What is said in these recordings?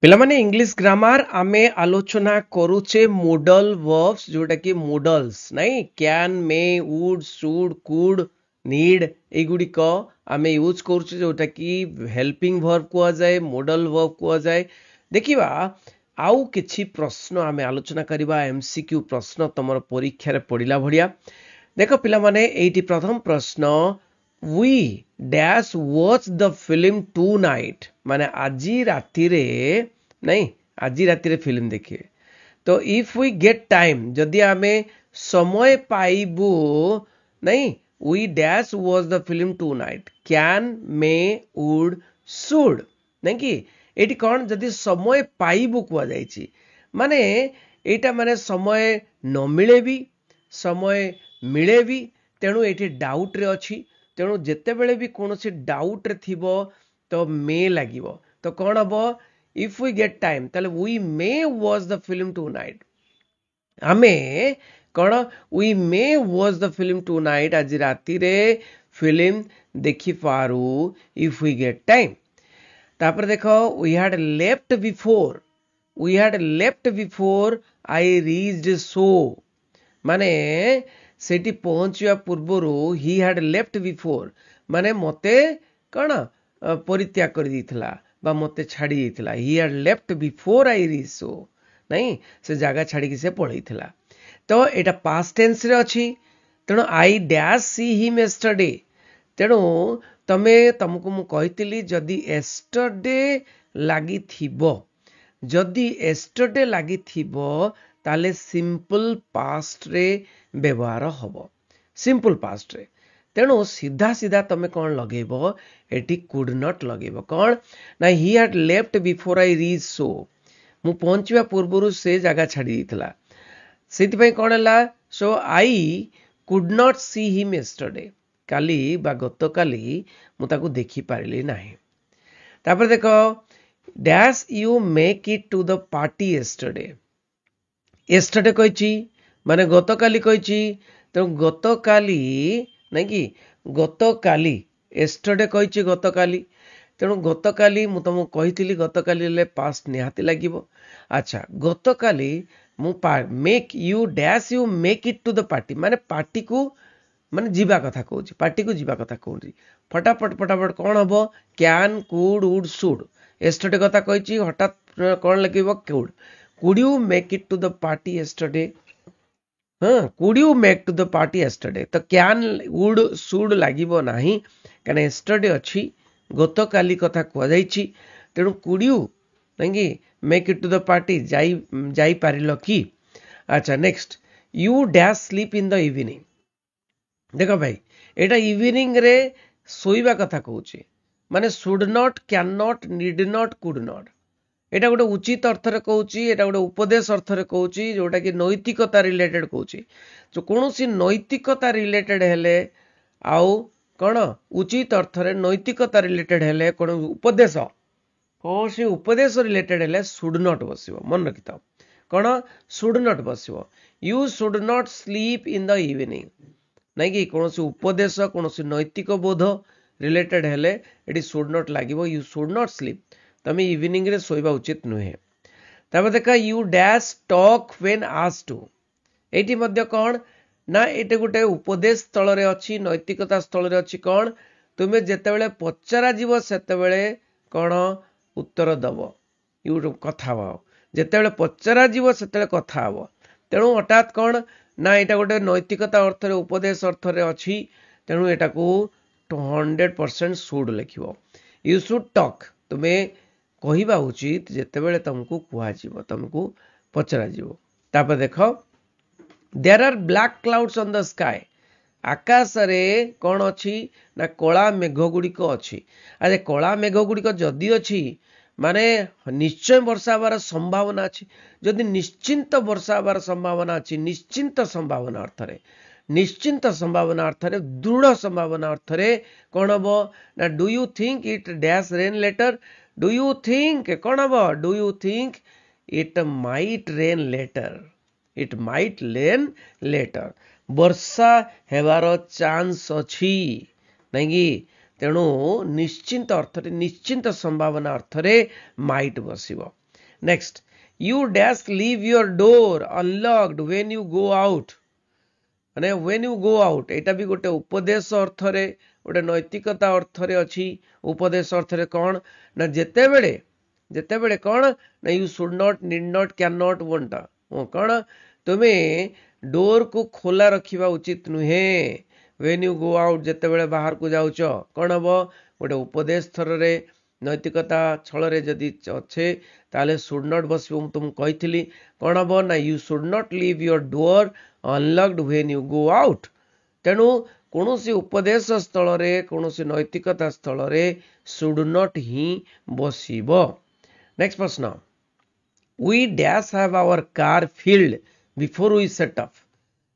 पिलामाने English grammar आमे आलोचना करूचे मोडल वर्ब्स जोटा कि मोडल्स नहीं can may would should could need एगुड़िक आमे यूज करूचे जोटा कि हेल्पिंग वर्ब कुआ जाए मोडल वर्ब कुआ जाए देखिबा आउ किछि प्रश्न आमे आलोचना करिबा एमसीक्यू प्रश्न तमर परीक्षा रे पड़िला भड़िया देखो पिलामाने एठी प्रथम प्रश्न we dash watch the film tonight माने आजी राति रे नहीं आजी राति रे फिल्म देखिए तो इफ वी गेट टाइम जदि आमे समय पाइबू नहीं we dash watch the film tonight can may would should नहीं कि एटी कौन जदि समय पाइबू कुआ जाइछि माने एटा माने समय न मिले भी समय मिले भी तेणु एटी डाउट रे अछि तेणु जेते बेले भी कोनोसी डाउट रे थिबो तो मे लागिबो तो कौन हबो इफ वी गेट टाइम ताले we may watch the film tonight आमे कौन we may watch the film tonight आज राति रे फिल्म देखि पारू इफ वी गेट टाइम तापर देखो we had left before I reached so माने सेठी पहुंचवा पूर्वरु ही हैड लेफ्ट बिफोर माने मते कौन परित्याग कर दिथिला बा मते छाड़ी दिथिला he had left before I reach so नहीं से जगह छाड़ी कि से पळैथिला तो एटा पास्ट टेंस रे अछि तेणु I dash C him yesterday तेणु तमे तुमको मु कहितली जदि यस्टरडे लागि थिबो जदि यस्टरडे लागि थिबो ताले सिंपल पास्ट रे व्यवहार हबो सिंपल पास्ट रे तेणु सीधा सीधा तमे कौन लगेबो एटी कुड नॉट लगेबो कौन ना ही had left before I reach सो मु पहुंचवा पूर्वरु से जगह छाड़ी दिथिला सेति पई कौन हला so I could not see him yesterday काली बा गत काली मु ताकू देखि पारिली नाही तापर देखो dash you make it to the party yesterday कहिछि माने गत काली कहिछि तो गत काली नहीं कि गत काली यस्टरडे कहिछि गत काली तेणु गत काली मु तुमको कहिथिली गत काली ले पास्ट निहाती लागिबो अच्छा गत काली मु make you dash you make it to the party माने पार्टी को माने जीवा कथा कहूछि पार्टी को जीवा कथा कहूछि फटाफट कौन हबो can could would should yesterday कथा कहिछि हठात कौन लागिबो could you make it to the party yesterday हाँ could you make to the party yesterday तो कैन वुड शुड लागिबो नाही काना यस्टरडे अछि गत काली कथा कुआ जाइछि तेणु कुड यू नहीं make it to the party जाई पारिलो कि अच्छा next you dash sleep in the evening देखो भाई एटा इवनिंग रे सोइबा कथा कहूछि माने should not can not need not could not एटा गोटे उचित अर्थ रे कहूछि एटा गोटे उपदेश अर्थ रे कहूछि जोटा कि नैतिकता रिलेटेड कहूछि तो कोनोसी नैतिकता रिलेटेड हेले आउ कौन उचित अर्थ रे नैतिकता रिलेटेड हेले कोन उपदेश कोनोसी उपदेश रिलेटेड हेले शुड नॉट बसिबो मन रखिता कौन शुड नॉट बसिबो you should not sleep in the evening नहीं कि कोनोसी उपदेश कोनोसी नैतिक बोध रिलेटेड हेले एटी शुड नॉट लागिबो यू शुड नॉट स्लीप तमे इवनिंग रे सोइबा उचित नुहे तबे देखा you dash talk when asked to एटी मध्य कौन ना एटे गोटे उपदेश स्थल रे अछि नैतिकता स्थल रे अछि कौन तुमे जेतेबेले पचरा जीव सेतेबेले कौन उत्तर दबो यू कथा हो जेतेबेले पचरा जीव सेतेबेले कथा हो तेणु हठात कौन ना एटा गोटे नैतिकता अर्थ रे उपदेश अर्थ रे अछि तेणु एटा को 100% शुड लिखिबो यू शुड टॉक तुमे कहिबा उचित जेतेबेले तुमको कुआ जीवो तुमको पचरा जीवो तापर देखो there are black clouds on the sky आकाश रे कौन अछि ना कला मेघ गुड़िक अछि अरे कला मेघ गुड़िक जदि अछि माने निश्चय वर्षा हबार संभावना अछि जदि निश्चिंत वर्षा हबार संभावना अछि निश्चिंत संभावना अर्थ रे दृढ़ संभावना अर्थ रे कौन हबो ना do you think it dash rain later do you think कौन हबो do you think it might rain later वर्षा हेबार चांस अछि नहीं कि तेणु निश्चिंत अर्थ रे निश्चिंत संभावना अर्थ रे माइट बसिबो next you dash leave your door unlocked when you go out माने व्हेन यू गो आउट एटा भी गोटे उपदेश अर्थ रे गोटे नैतिकता अर्थ रे अछि उपदेश अर्थ रे कोन ना जेतेबेले कोन ना you should not need not can not want कोन तुमे डोर को खोला रखिबा उचित नुहे व्हेन यू गो आउट जेतेबेले बाहर को जाउछ कोन हबो गोटे उपदेश थर रे नैतिकता छल रे जदि अच्छे ताले शुड नॉट बस तुम कहिथिली कोन हबो ना you should not leave your door unlocked when you go out तेणु कौनसी उपदेश स्थल रे कौनसी नैतिकता स्थल रे शुड नॉट ही बसिबो। नेक्स्ट प्रश्न we dash have our car filled before we set up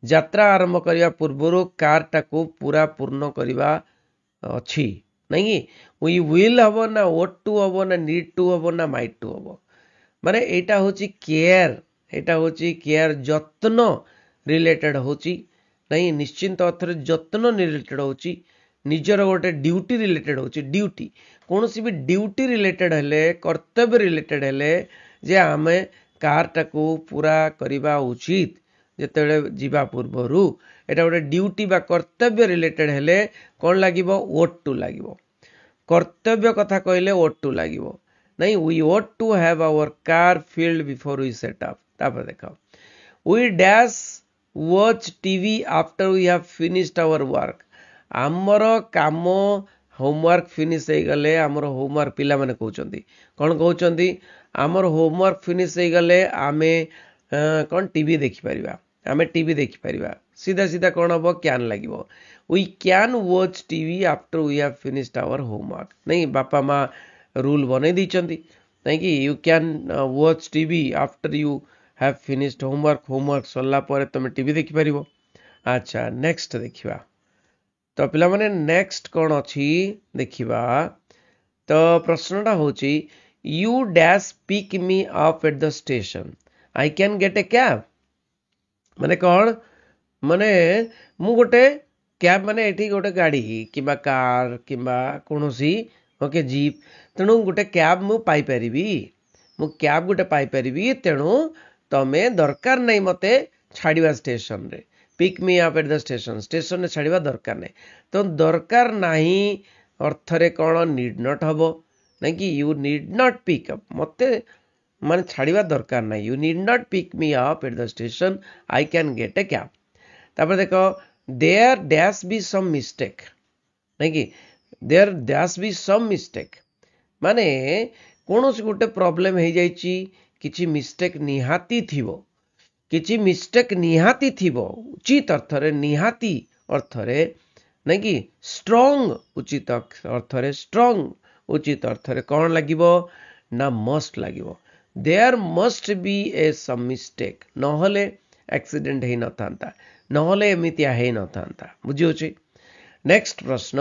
यात्रा आरंभ करिया पूर्वरु कार टाको पूरा पूर्ण करिवा अछि नहीं वी विल हबो ना वोट टू हबो ना नीड टू हबो ना माइट टू हबो माने एटा होची केयर जत्न रिलेटेड होची नहीं निश्चिंत अर्थ रे जत्न रिलेटेड होची निजर गोटे ड्यूटी रिलेटेड होची ड्यूटी कोनोसी भी ड्यूटी रिलेटेड हेले कर्तव्य रिलेटेड हेले जे आमे कार टाको पूरा करिबा उचित जेतेबेले जीवा पूर्वरु एटा गोटे ड्यूटी बा कर्तव्य रिलेटेड हेले कोन लागिबो वोट टू लागिबो कर्तव्य कथा कहले वोट टू लागिबो नहीं we ought to have our car filled before we set up तापर देखो we dash watch TV after we have finished our work आमर काम होमवर्क फिनिश हो गले आमर होमवर्क पिला माने कहउचंदी कोन कहउचंदी आमर होमवर्क फिनिश हो गले आमे कोन टीवी देखि परिबा आमे टीवी देखि परिबा सीधा सीधा कोन हबो कैन लागिबो we can watch TV after we have finished our homework नहीं बापा माँ रूल बनै दिचंदी नहीं कि you can watch TV after you have finished homework सरला परे तुम टीवी देखि परिबो। अच्छा नेक्स्ट देखिबा तो पिला माने नेक्स्ट कोन अछि देखिबा तो प्रश्नटा होची you dash pick me up at the station I can get a cab माने कोन माने मु गोटे कैब माने एठी गोटे गाड़ी किबा कार किबा कोनोसी ओके जीप तेणु गोटे कैब मु पाई परिबी मु कैब गोटे पाई परिबी तेणु तमे दरकार नहीं मते छाड़िबा स्टेशन रे pick me up at the station रे छाड़िबा दरकार नहीं तो दरकार नहीं अर्थ रे कोन नीड नॉट हबो नहीं कि you need not pick up मते माने छाड़िबा दरकार नहीं you need not pick me up at the station I can get a cab तापर देखो there dash be some mistake नहीं कि there dash be some mistake माने कोनोसी गोटे प्रॉब्लम हे जाईची किछि मिस्टेक निहाती थिबो उचित अर्थ रे निहाती अर्थ रे नहीं कि स्ट्रांग उचित अर्थ रे स्ट्रांग उचित अर्थ रे कोन लागिबो ना मस्ट लागिबो there must be a some mistake नहले एक्सीडेंट हे नथांता नहले एमितिया हे नथांता बुझियोछि। नेक्स्ट प्रश्न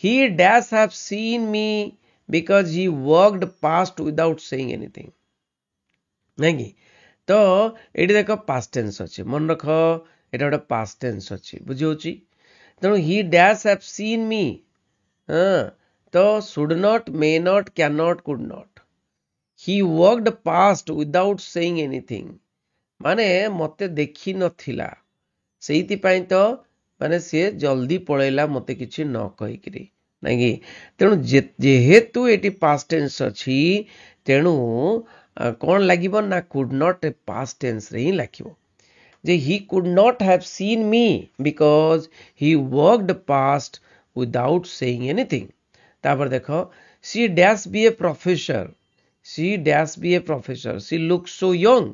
he dash have seen me because he walked past without saying anything नहीं कि तो ये देख पास्ट टेंस अच्छे मन रख एटा गोटे पास्ट टेंस अच्छे बुझी तेणु he dash have seen me तो should not may not can not could not he walked past without saying anything माने मते देखी नथिला सेइति पई तो माने से जल्दी पळैला मते किछि न कहिकरी नहीं कि तेणु जेहेतु एटी पास्ट टेंस अछि तेणु कौन लागिबो ना could not a past tense रे ही लागिबो जे he could not have seen me because he walked past without saying anything तापर देखो she dash be a professor she look so young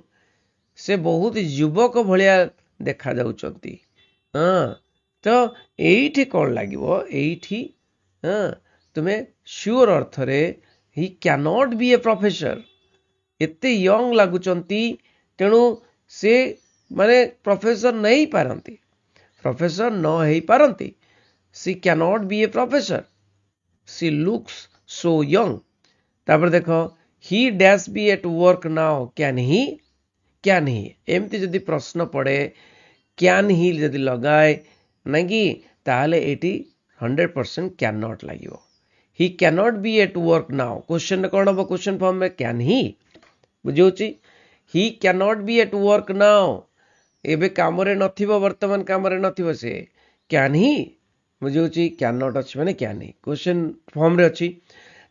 से बहुत युवक भलिया देखा जाउचंती तो एठी कौन लागिबो एठी तुम्हें श्योर अर्थ रे he can not be a professor एते यंग लागुचंती तेणु से माने प्रोफेसर नहीं पारंती प्रोफेसर न हेई पारंती she can not be a professor she looks so young तापर देखो he dash be at work now can he एमती जदि प्रश्न पड़े कैन ही जदि लगाए नहीं ताहले एटी 100% कैन नॉट लागिवो he can not be at work now question कौन हम क्वेश्चन फॉर्म में कैन ही बुझे he can not be at work now एबे काम नथिबो वर्तमान काम नथिबो से कैन ही बुझे कैन नॉट अच्छी माने कैन ही क्वेश्चन फॉर्म रे अच्छी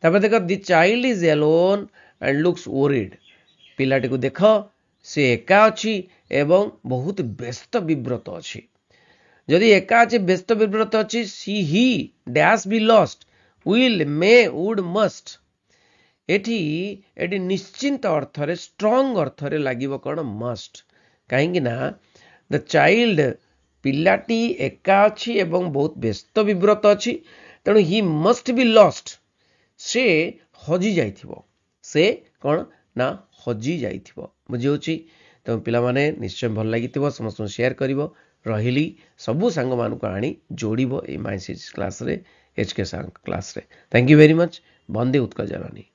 तापर देख the child is alone and looks worried पिलाटी को देख से एका अच्छी एवं बहुत व्यस्त विव्रत अच्छी जदि एका अच्छी व्यस्त विव्रत अच्छी she he dash be lost will may would must एठी एठी निश्चिंत अर्थ रे स्ट्रांग अर्थ रे लागिवो कोन मस्ट कहीं ना द चाइल्ड पिलाटी एका अच्छी एवं बहुत व्यस्त विव्रत अच्छी तेणु ही मस्ट बी लॉस्ट से हजि जाइथिबो से कौन ना हजि जाइथिबो बुझी तुम पिला माने निश्चय भल लागिथिबो समस्त शेयर करिवो रहिली सबु सांग मानकु आनी जोड़िबो ए माइसिस क्लास रे एचके सांग क्लास रे thank you very much Vande Utkal Janani.